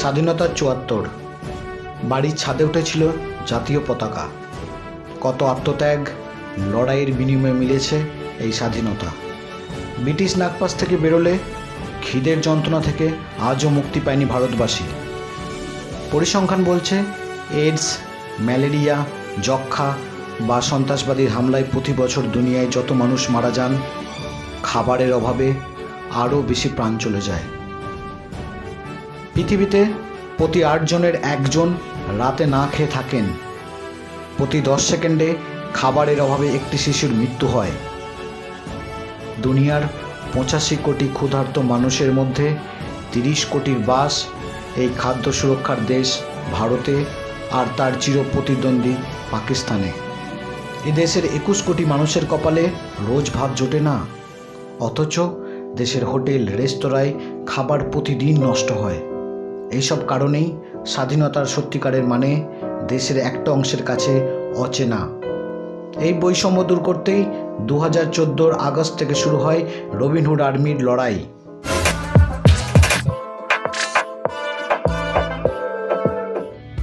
স্বাধীনতার ৭৪, বাড়ির ছাদে উঠেছিল জাতীয় পতাকা। কত আত্মত্যাগ, লড়াইয়ের বিনিময়ে মিলেছে এই স্বাধীনতা। ব্রিটিশ নাগপাশ থেকে বেরোলে খিদের যন্ত্রণা থেকে আজও মুক্তি পায়নি ভারতবাসী। পরিসংখ্যান বলছে এইডস, ম্যালেরিয়া, যক্ষ্মা বা সন্ত্রাসবাদীর হামলায় প্রতি বছর দুনিয়ায় যত মানুষ মারা যান, খাবারের অভাবে আরও বেশি প্রাণ চলে যায়। পৃথিবীতে প্রতি ৮ জনের ১ জন রাতে না খেয়ে থাকেন। প্রতি ১০ সেকেন্ডে খাবারের অভাবে একটি শিশুর মৃত্যু হয়। দুনিয়ার ৮৫ কোটি ক্ষুধার্ত মানুষের মধ্যে ৩০ কোটির বাস এই খাদ্য সুরক্ষার দেশ ভারতে আর তার চির প্রতিদ্বন্দ্বী পাকিস্তানে। এ দেশের ২১ কোটি মানুষের কপালে রোজ ভাত জোটে না, অথচ দেশের হোটেল রেস্তোরাঁয় খাবার প্রতিদিন নষ্ট হয়। এইসব কারণেই স্বাধীনতার সত্যিকারের মানে দেশের একটা অংশের কাছে অচেনা। এই বৈষম্য দূর করতেই ২০১৪ আগস্ট থেকে শুরু হয় রবিনহুড আর্মির লড়াই।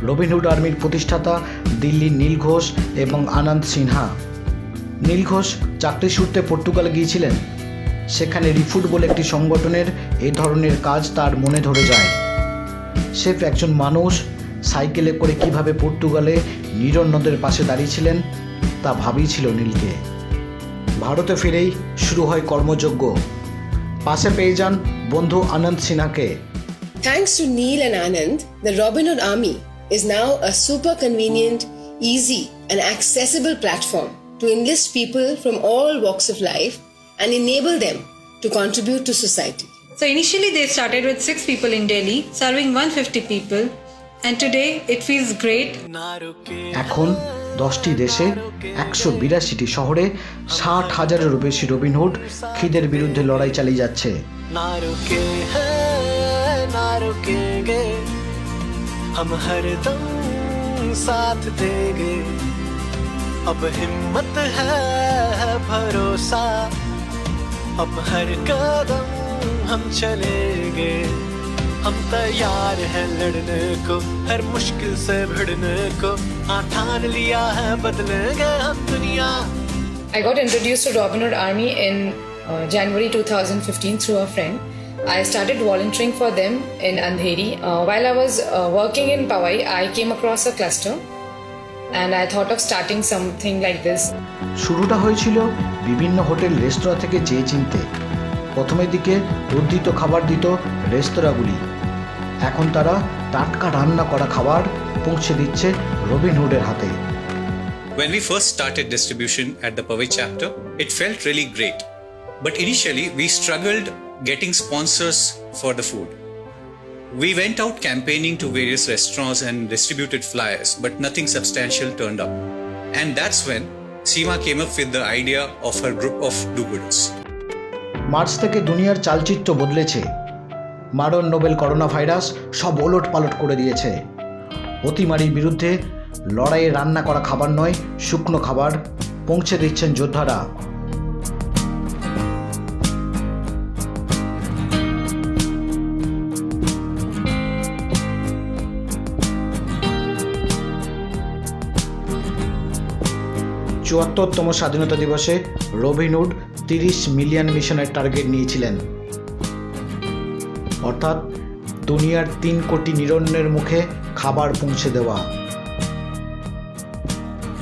রবিনহুড আর্মির প্রতিষ্ঠাতা দিল্লির নীল ঘোষ এবং আনন্দ সিনহা। নীল ঘোষ চাকরি সূত্রে পর্তুগালে গিয়েছিলেন। সেখানে রিফুট বলে একটি সংগঠনের এই ধরনের কাজ তার মনে ধরে যায়। সে একজন মানুষ সাইকেলে করে কিভাবে পর্তুগালে নীরন নদের পাশে দাঁড়িয়েছিলেন তা ভাবিয়েছিল নীলকে। ভারতে ফিরেই শুরু হয় কর্মযজ্ঞ। পাশে পেয়ে যান বন্ধু আনন্দ সিনহাকে। Thanks to Neil and Anand, the Robin Hood Army is now a super convenient, easy and accessible platform to enlist people from all walks of life and enable them to contribute to society. So initially they started with 6 people in Delhi, serving 150 people, and today it feels great. এখন 10টি দেশে 182টি শহরে 60,000-এরও বেশি Robin Hood খিদের বিরুদ্ধে লড়াই চালিয়ে যাচ্ছে। हम हरदम साथ देंगे, अब हिम्मत है भरोसा, अब हर कदम हम चलेंगे, हम तैयार हैं लड़ने को, हर मुश्किल से भिड़ने को, ठान लिया है बदलेंगे हम दुनिया। I got introduced to Robin Hood Army in January 2015 through a friend. I started volunteering for them in Andheri. While I was working in Powai, I came across a cluster and I thought of starting something like this. শুরুটা হয়েছিল বিভিন্ন hotel রেস্তোরাঁ থেকে চেয়ে চিনতে। প্রথমের দিকে উদ্ধৃত খাবার দিত রেস্তোরাঁগুলি। এখন তারা টাটকা রান্না করা খাবার পৌঁছে দিচ্ছে রবিনহুডের হাতে। When we first started distribution at the Powai chapter, it felt really great. But initially, we struggled getting sponsors for the food. We went out campaigning to various restaurants and distributed flyers, but nothing substantial turned up. And that's when Seema came up with the idea of her group of do-gooders. March থেকে দুনিয়ার চালচিত্র বদলেছে। মারণ Nobel corona virus সব ওলট পালট করে দিয়েছে। অতিমারির বিরুদ্ধে লড়াইয়ে রান্না করা খাবার নয়, শুকনো খাবার পৌঁছে দিচ্ছেন যোদ্ধারা। চুয়াত্তরতম স্বাধীনতা দিবসে রবিনহুড 30 মিলিয়ন মিশনের টার্গেট নিয়েছিলেন, অর্থাৎ দুনিয়ার 3 কোটি নিরন্নের মুখে খাবার পৌঁছে দেওয়া।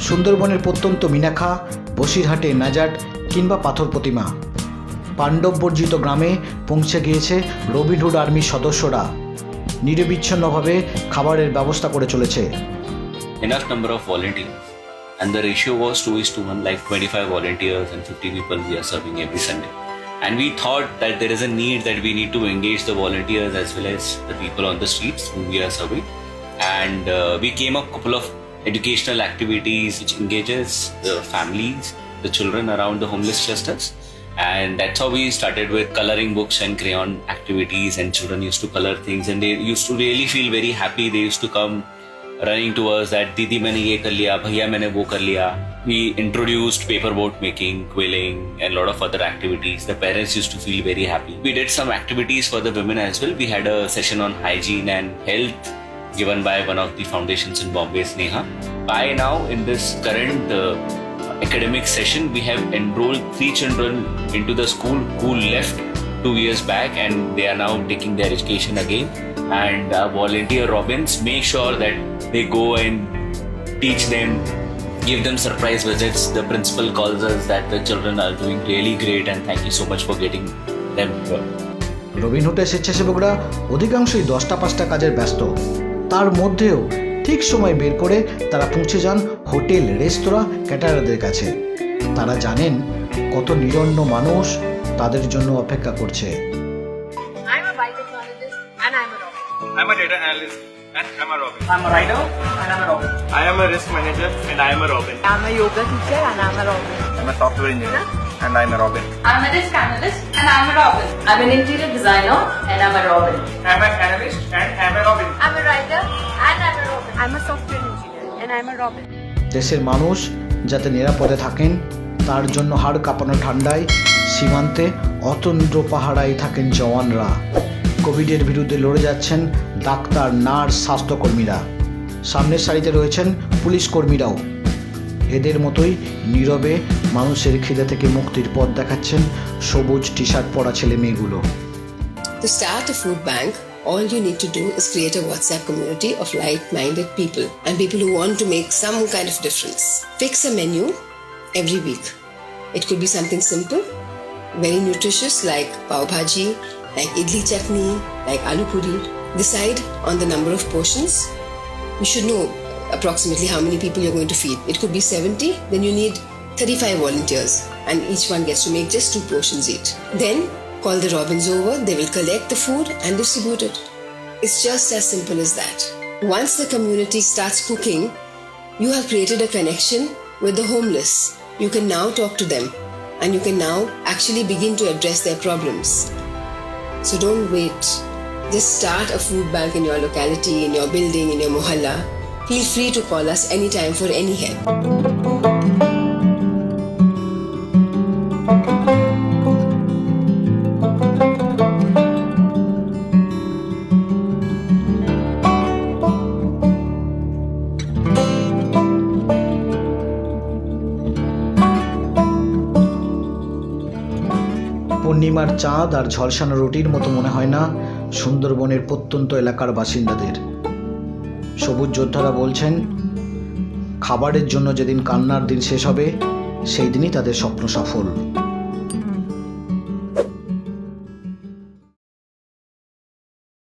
সুন্দরবনের প্রত্যন্ত মিনাখা, বসিরহাটে নাজাট কিংবা পাথর প্রতিমা, পাণ্ডব বর্জিত গ্রামে পৌঁছে গিয়েছে রবিনহুড আর্মির সদস্যরা। নিরবিচ্ছিন্নভাবে খাবারের ব্যবস্থা করে চলেছে। Enough number of volunteers. And the ratio was 2:1, like 25 volunteers and 50 people we are serving every Sunday. And we thought that there is a need that we need to engage the volunteers as well as the people on the streets whom we are serving. And we came up a couple of educational activities which engages the families, the children around the homeless shelters. And that's how we started with coloring books and crayon activities, and children used to color things and they used to really feel very happy. They used to come running to us that Didi मैंने ये कर लिया, भैया मैंने वो कर लिया. We introduced paper boat making, quilling, and a lot of other activities. The parents used to feel very happy. We did some activities for the women as well. We had a session on hygiene and health given by one of the foundations in Bombay, Sneha. By now, in this current academic session, we have enrolled 3 children into the school who left 2 years back, and they are now taking their education again. And volunteer Robins make sure that they go and teach them, give them surprise visits. The principal calls us that the children are doing really great, and thank you so much for getting them here. রবিনহুডের স্বেচ্ছাসেবকরা অধিকাংশই 10টা 5টা কাজের ব্যস্ত। তার মধ্যেও ঠিক সময় বের করে তারা পৌঁছে যান হোটেল, রেস্তোরাঁ, ক্যাটারারদের কাছে। তারা জানেন কত নিরন্ন মানুষ তাদের জন্য অপেক্ষা করছে। I'm a biotechnologist and I'm a Robin. I'm a data analyst and I'm a Robin. I'm a writer and I'm a Robin. I am a risk manager and I am a Robin. I'm a yoga teacher and I'm a Robin. I'm a software engineer and I'm a Robin. I'm a risk analyst and I'm a Robin. I'm an interior designer and I'm a Robin. I'm an analyst and I'm a Robin. I'm a writer and I'm a Robin. I'm a software engineer and I'm a Robin. দেশের মানুষ যাতে নিরাপদে থাকেন তার জন্য হাড় কাঁপানো ঠান্ডায় সীমান্তে অতন্দ্র পাহারায় থাকেন জওয়ানরা। কোভিডের বিরুদ্ধে লড়ে যাচ্ছেন ডাক্তার, নার্স, স্বাস্থ্যকর্মীরা। সামনের সারিতে রয়েছেন পুলিশ কর্মীরাও। এদের মতোই নীরবে মানুষের খিদে থেকে মুক্তির পথ দেখাচ্ছেন সবুজ টি শার্ট পরা ছেলে মেয়েগুলো। To start a food bank, all you need to do is create a WhatsApp community of like-minded people and people who want to make some kind of difference. Fix a menu every week. It could be something simple, very nutritious like pav bhaji, like idli chutney, like aloo puri. Decide on the number of portions. You should know approximately how many people you're going to feed. It could be 70, then you need 35 volunteers and each one gets to make just 2 portions each. Then call the Robins over, they will collect the food and distribute it. It's just as simple as that. Once the community starts cooking, you have created a connection with the homeless. You can now talk to them and you can now actually begin to address their problems. So don't wait. Just start a food bank in your locality, in your building, in your mohalla. Feel free to call us anytime for any help. পূর্ণিমার চাঁদ আর ঝলসানো রুটির মতো মনে হয় না সুন্দরবনের প্রত্যন্ত এলাকার বাসিন্দাদের। সবুজ যোদ্ধারা বলছেন খাবারের জন্য যেদিন কান্নার দিন শেষ হবে সেই দিনই তাদের স্বপ্ন সফল।